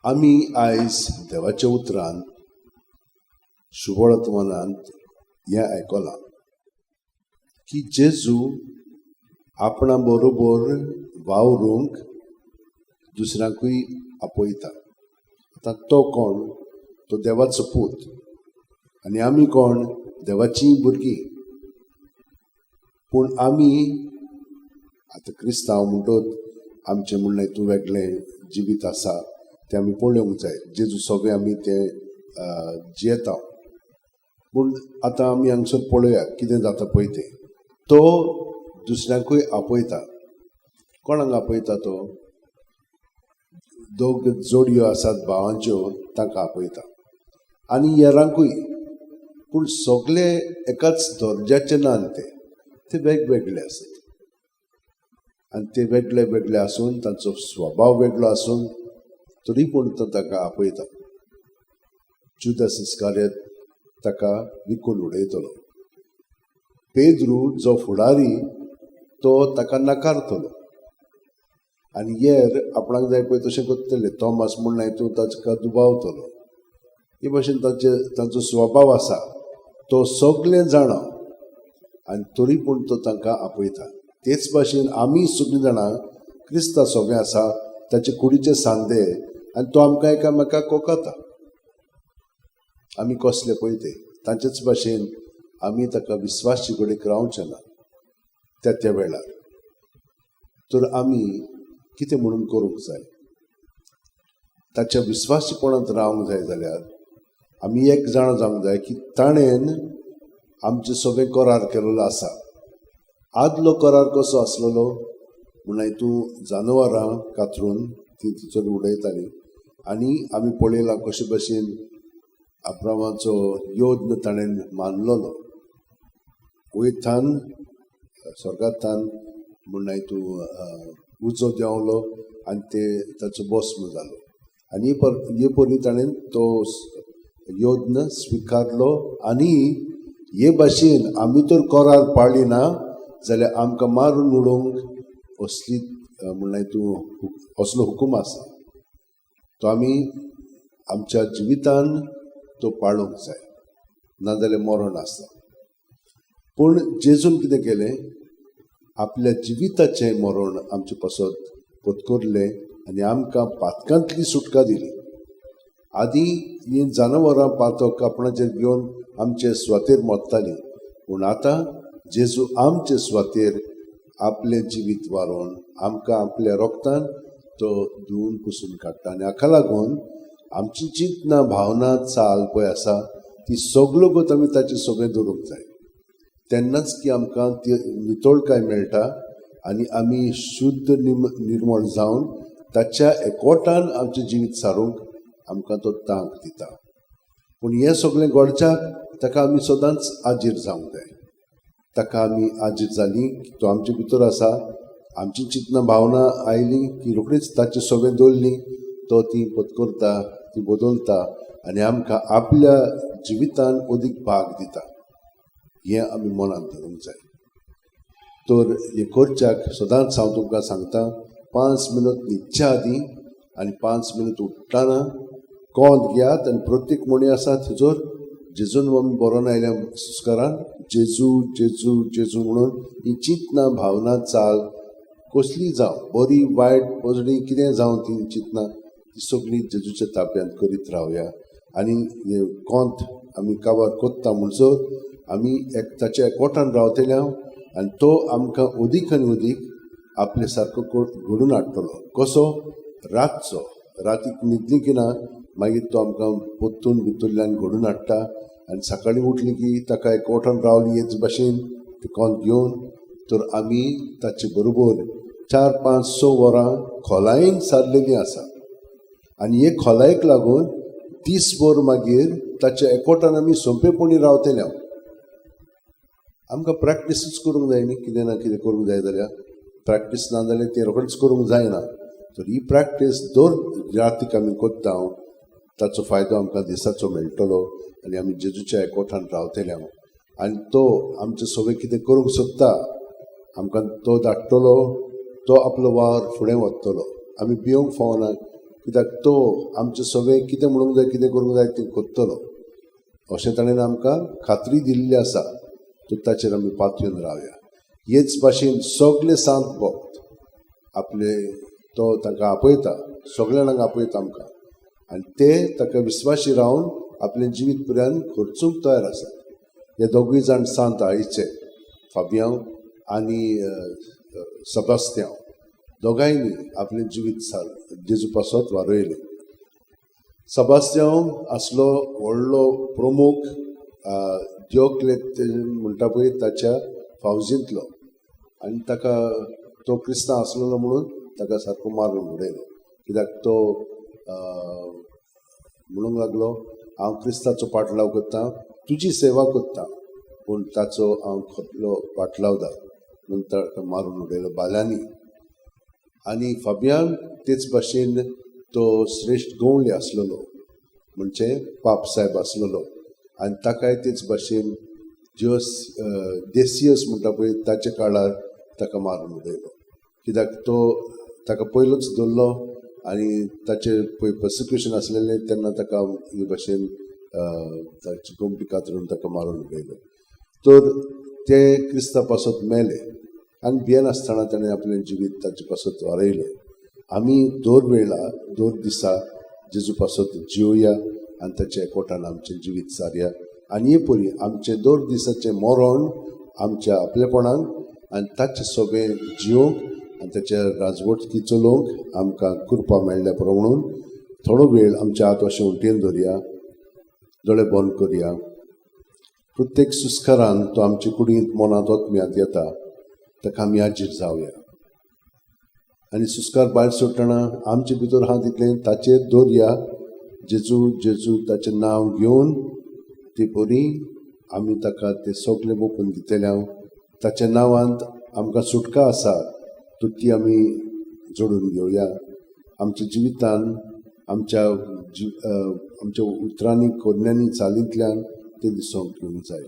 आमी आयज देवाच्या उतरांत शुभवर्तमानांत हें आयकलां की जेजू आपणा बरोबर वावरूंक दुसऱ्यांकूय आपयता. आतां तो कोण? तो देवाचो पूत. आनी आमी कोण? देवाचीं भुरगीं. पूण आमी आतां क्रिस्तांव म्हणटत आमचें म्हणलें हितून वेगळें जिवीत आसा तें आमी पळोवंक जाय. जेजू सगळें आमी तें जियेता. पूण आतां आमी हांगसर पळोवया कितें जाता पळय तें. तो दुसऱ्यांकूय आपयता. कोणाक आपयता तो? दोग जोडयो आसात भावांच्यो तांकां आपयता आनी हेरांकूय. पूण सगळे एकाच दर्ज्याचे नात ते वेगवेगळे आसात. आनी ते वेगळे वेगळे आसून तांचो स्वभाव वेगळो आसून तरी पूण तो ताका आपयता. जुदास इस्कारियोत ताका विकून उडयतलो. पेद्रू जो फुडारी तो ताका नाकारतलो. आनी हेर आपणाक जाय पळय तशें करतले. थॉमस म्हणलें हितून ताका दुबावतलो. हे भाशेन तांचो स्वभाव आसा. तो सगळें जाणा आनी तरी पूण तो तांकां आपयता. तेच भाशेन आमी सगळीं जाणां क्रिस्तांव सगळें आसा ताचे कुडीचे सांदे आनी तो आमकां एकामेकाक कोंकता. आमी कसले पळय ते तांचेच भाशेन आमी ताका विस्वासी कडेन रावचें ना. त्या वेळार तर आमी कितें म्हणून करूंक जाय? ताच्या विस्वासीपणांत रावंक जाय जाल्यार आमी एक जाण जावंक जाय की ताणेन आमचें सगळें करार केलेलो आसा. आदलो करार कसो आसलेलो? म्हणल्यार हितून जानवरां कातरून ती तिचेर उडयतालीं. आनी आमी पळयलां कशे भाशेन अब्रामाचो योद्न ताणें मानलेलो. वयरच्यान स्वर्गांतल्यान म्हणल्यार हितून उजो देंवलो आनी ते ताचो भस्म जालो. आनी हे परी ताणें तो योद्न स्विकारलो. आनी हे भाशेन आमी तर करार पाळ्ळी ना जाल्यार आमकां मारून उडोवंक असली म्हणल्यार हितून असलो हुकूम आसा. तो आमी आमच्या जिवितान तो पाळूंक जाय, नाजाल्यार मरण आसा. पूण जेजून कितें केलें? आपल्या जिविताचें मरण आमचे पासत पत्करलें आनी आमकां पातकांतली सुटका दिली. आदीं हीं जानवरां पातक आपणाचेर घेवन आमचे स्वातेर मरतालीं. पूण आतां जेजू आमचे स्वातेर आपलें जिवीत वारोवन आमकां आपल्या रोगतान तो धुवन पुसून काडटा. आनी हाका लागून आमची चिंतना भावना चाल पळय आसा ती सगळ्यो गत आमी ताचें सगळें धरूंक जाय. तेन्नाच की आमकां ती नितळकाय मेळटा आनी आमी शुद्ध निर्मळ जावन ताच्या एकवटान आमचें जिवीत सारूंक आमकां तो तांक दिता. पूण हें सगळें घडच्याक ताका आमी सदांच आजीर जावंक जाय. ताका आमी आजीर जालीं की तो आमचे भितर आसा. आमची चिंतना भावना आयली की रोखडीच ताचें सगळें दवरली तो ती पत्करता, ती बदलता आनी आमकां आपल्या जिवितान अदीक भाग दिता. हें आमी मनांत धरूंक जाय. तर हें करच्याक सदांच हांव तुमकां सांगता 5 मिनट न्हिदच्या आदीं आनी 5 मिनट उठ्ठाना कोंत घेयात आनी प्रत्येक म्हणी आसा थंयसर जेजून आमी बरोवन आयल्या सुस्कारान जेजू जेजू जेजू म्हणून ही चिंतना भावना चाल कसली जावं बरी वायट पजडी कितें जावं ती चिंतना ती सगळी जेजूच्या ताब्यांत करीत रावया. आनी कोंत आमी काबार कोत्ता म्हणसर आमी ताच्या एकवटान रावतल्या आनी तो आमकां अदीक आनी अदीक आपले सारको घडून हाडटलो. कसो? रातचो. रातीक न्हिदली की ना मागीर तो आमकां पोत्तून भितरल्यान घडून हाडटा आनी सकाळीं उठली की ताका एकवटान रावली हेच भाशेन ते कोंत घेवन तर आमी ताचे बरोबर 4, 5, 6 वरां खोलायेन सारलेलीं आसा. आनी हे खोलायेक लागून दिसभर मागीर ताच्या एकवटान आमी सोंपेपणी रावतल्या. आमकां प्रॅक्टीसच करूंक जाय न्ही. कितें ना कितें करूंक जाय जाल्यार प्रॅक्टीस ना जाल्यार तें रोखडेंच करूंक जायना. तर ही प्रॅक्टीस दर रातीक आमी कोत्ता ताचो फायदो आमकां दिसाचो मेळटलो आनी आमी जेजूच्या एकवटान रावतल्या. आनी तो आमचें सगळें कितें करूंक सोदता आमकां तो धाडटलो. तो आपलो वावर फुडें व्हरतलो. आमी भिवंक फावना कित्याक तो आमचें सगळें कितें म्हणूंक जाय कितें करूंक जाय तें करतलो अशें ताणें आमकां खात्री दिल्ली आसा. तो ताचेर आमी पातून रावया. हेच भाशेन सगळे सांत भक्त आपले तो ताका आपयता, सगळ्यांक आपयता आमकां, आनी ते ताका विस्वाशी रावन आपलें जिवीत पर्यंत खर्चूंक तयार आसात. हे दोगूय जाण सांत आयचे फाबियांव आनी सबस्त्यांव दोगांयनी आपलें जिवीत जेजू पासत वारयलें. सबस्त्यांव आसलो व्हडलो प्रमुख दियोक्लेत म्हणटा पळय ताच्या फावजींतलो, आनी ताका तो क्रिस्तांव आसलेलो म्हणून ताका सारको मारून उडयलो. कित्याक तो म्हणूंक लागलो हांव क्रिस्ताचो पाटलाव करतां, तुजी सेवा करतां, पूण ताचो हांव खतलो पाटलावदार म्हणून ताका मारून उडयलो बाल्यांनी. आनी फाबियान तेच भाशेन तो श्रेश्ठ गवळी आसलेलो म्हणजे पाप साहेब आसलेलो, आनी ताकाय तेच भाशेन देसियस म्हणटा पळय ताच्या काळार ताका मारून उडयलो. कित्याक तो ताका पयलोच धरलो आनी ताचें पळय प्रोसिक्युशन आसलेलें तेन्ना ताका हे भाशेन ताची गोमटी कातरून ताका मारून उडयलो. तर ते क्रिस्तांव पासत मेले आनी भियेन आसतना ताणें आपलें जिवीत ताचे पासत वारयलें. आमी दर वेळा दर दिसा जेजू पासत जिवया आनी ताच्या एकवटान आमचें जिवीत सारया. आनी हे परी आमचें दर दिसाचें मरण आमच्या आपलेपणाक आनी ताचें सगळें जिवंक आनी ताच्या राजवटकी चलोवंक आमकां कृपा मेळ्ळ्या प्रमाण थोडो वेळ आमच्या हात अशें उलटेन धरया, दोळे बंद करया. प्रत्येक सुस्कारान तो आमचे कुडींत मनांत ओतम्यांत येता ताका आमी हाजीर जावया. आनी सुस्कार भायर सोडटना आमचे भितर हात इतलें ताचेर दवरया, जेजू जेजू ताचें नांव घेवन ती बरी आमी ताका तें सगळें ओपून दितल्या. ताच्या नांवांत आमकां सुटका आसा तो ती आमी जोडून घेवया. आमच्या जिवितान आमच्या उतरांनी कोन्यांनी चालींतल्यान ते दिसोंक घेवंक जाय.